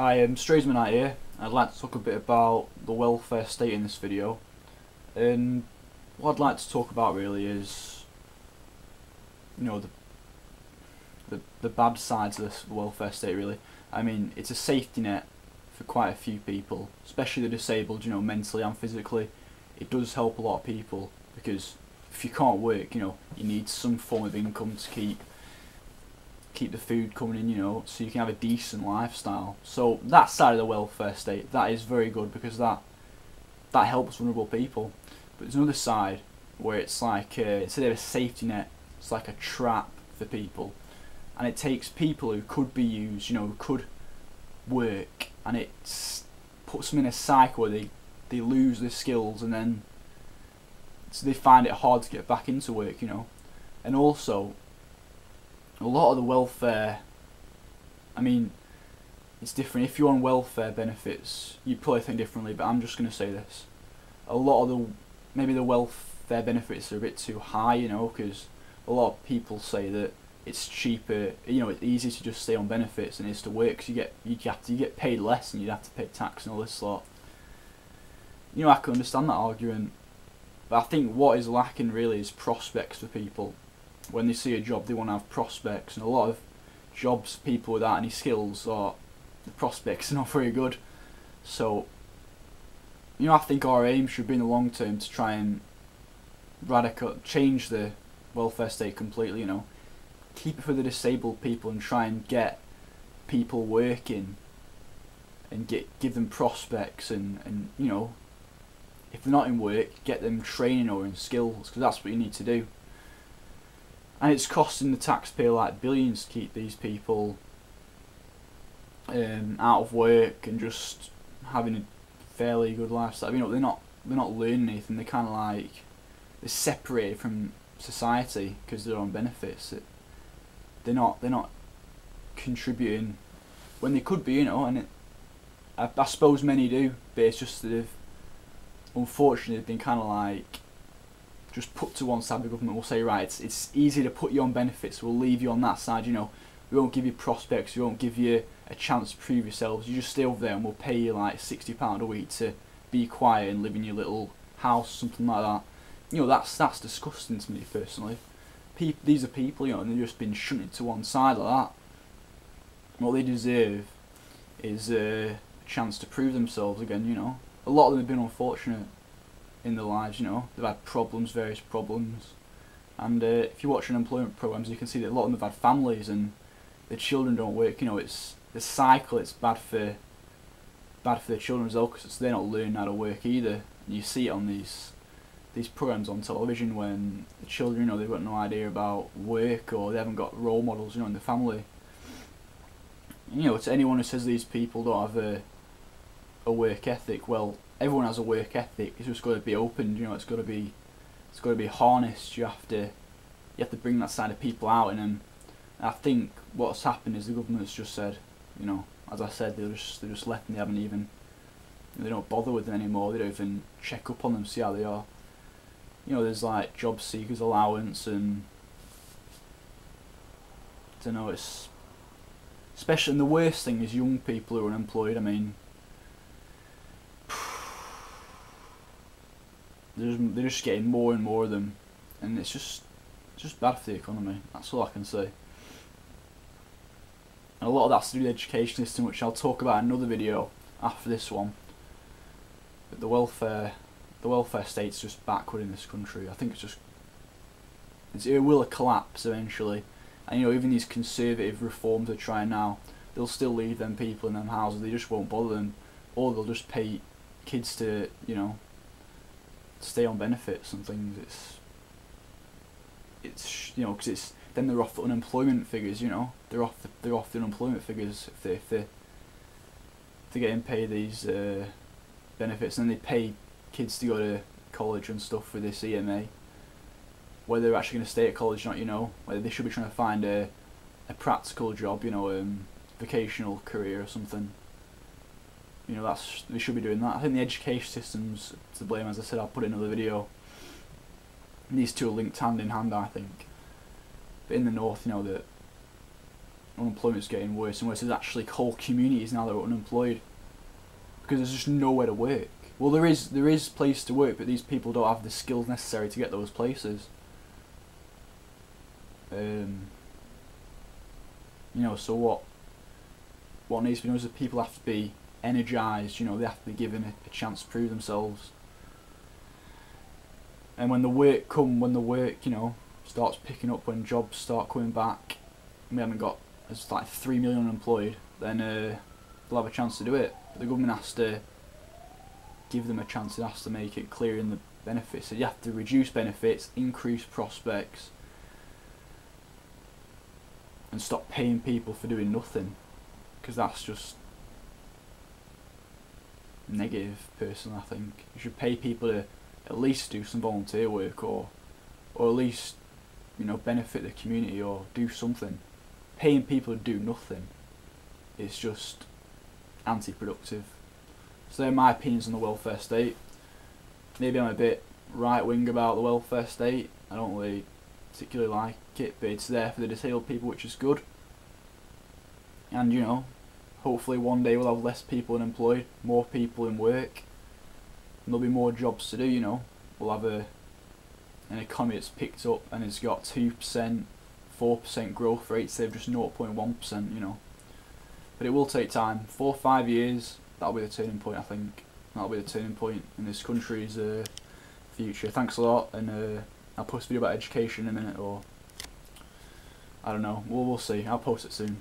Hi, Straysmanite here. I'd like to talk a bit about the welfare state in this video. And what I'd like to talk about really is, the bad sides of this welfare state really. I mean, it's a safety net for quite a few people, especially the disabled, mentally and physically. It does help a lot of people because if you can't work, you need some form of income to keep the food coming in, so you can have a decent lifestyle. So that side of the welfare state, that is very good because that helps vulnerable people. But there's another side where it's like instead of a safety net, it's like a trap for people, and it takes people who could be used, who could work, and it puts them in a cycle where they lose their skills, and then so they find it hard to get back into work, and also a lot of the welfare, I mean, it's different. If you're on welfare benefits, you probably think differently, but I'm just going to say this. A lot of maybe the welfare benefits are a bit too high, because a lot of people say that it's cheaper, it's easier to just stay on benefits than it is to work, because you get paid less and you'd have to pay tax and all this lot. I can understand that argument, but I think what is lacking really is prospects for people. When they see a job, they want to have prospects, and a lot of jobs, people without any skills, the prospects are not very good. So, I think our aim should be in the long term to try and change the welfare state completely. Keep it for the disabled people and try and get people working, and give them prospects, and if they're not in work, get them training or in skills, because that's what you need to do. And it's costing the taxpayer like billions to keep these people out of work and just having a fairly good lifestyle. They're not learning anything. They're kind of like they're separated from society because they're on benefits. They're not contributing when they could be, and I suppose many do, but it's just that unfortunately they've been kind of like just put to one side. The government will say, right, it's easy to put you on benefits, we'll leave you on that side, we won't give you prospects, we won't give you a chance to prove yourselves, you just stay over there and we'll pay you like £60 a week to be quiet and live in your little house, something like that. That's disgusting to me personally. These are people, and they've just been shunted to one side like that. What they deserve is a chance to prove themselves again. A lot of them have been unfortunate in their lives, they've had various problems, and if you watch unemployment programs, you can see that a lot of them have had families and their children don't work. It's the cycle. It's bad for their children as well, because they're not learning how to work either. And you see it on these programs on television when the children, they've got no idea about work, or they haven't got role models, in the family. To anyone who says these people don't have a work ethic, well, everyone has a work ethic. It's just got to be opened. It's got to be harnessed. You have to bring that side of people out in them. And I think what's happened is the government's just said, as I said, they're just left, and they haven't even, they don't bother with them anymore. They don't even check up on them, see how they are. There's like job seekers allowance, and I don't know. It's especially, and the worst thing is young people who are unemployed. They're just getting more and more of them, and it's just bad for the economy. That's all I can say. And a lot of that's to do with the education system, which I'll talk about in another video after this one. But the welfare state's just backward in this country. I think it will collapse eventually. And even these conservative reforms they're trying now, they'll still leave them people in them houses. They just won't bother them, or they'll just pay kids to stay on benefits and things. It's because then they're off the unemployment figures. They're off the unemployment figures if they're getting paid these benefits, and then they pay kids to go to college and stuff with this EMA. Whether they're actually going to stay at college or not, whether they should be trying to find a practical job, vocational career or something. They should be doing that. I think the education system's to blame. As I said, I'll put it in another video. These two are linked hand in hand, I think. But in the north, unemployment's getting worse and worse. There's actually whole communities now that are unemployed because there's just nowhere to work. Well, there is place to work, but these people don't have the skills necessary to get those places. You know, so what needs to be done is that people have to be energised. You know, they have to be given a chance to prove themselves. And when the work you know, starts picking up, when jobs start coming back, we haven't got, there's like 3 million unemployed, then they'll have a chance to do it. But the government has to give them a chance. It has to make it clear in the benefits. So you have to reduce benefits, increase prospects, and stop paying people for doing nothing, because that's just negative. Personally, I think you should pay people to at least do some volunteer work, or at least, you know, benefit the community or do something. Paying people to do nothing is just anti-productive. So they're my opinions on the welfare state. Maybe I'm a bit right-wing about the welfare state. I don't really particularly like it, but it's there for the disabled people, which is good. And, you know, hopefully one day we'll have less people unemployed, more people in work, and there'll be more jobs to do. You know, we'll have an economy that's picked up and it's got 2%, 4% growth rate instead of just 0.1%, you know. But it will take time. 4 or 5 years, that'll be the turning point, I think. That'll be the turning point in this country's future. Thanks a lot, and I'll post a video about education in a minute, or I don't know. We'll see. I'll post it soon.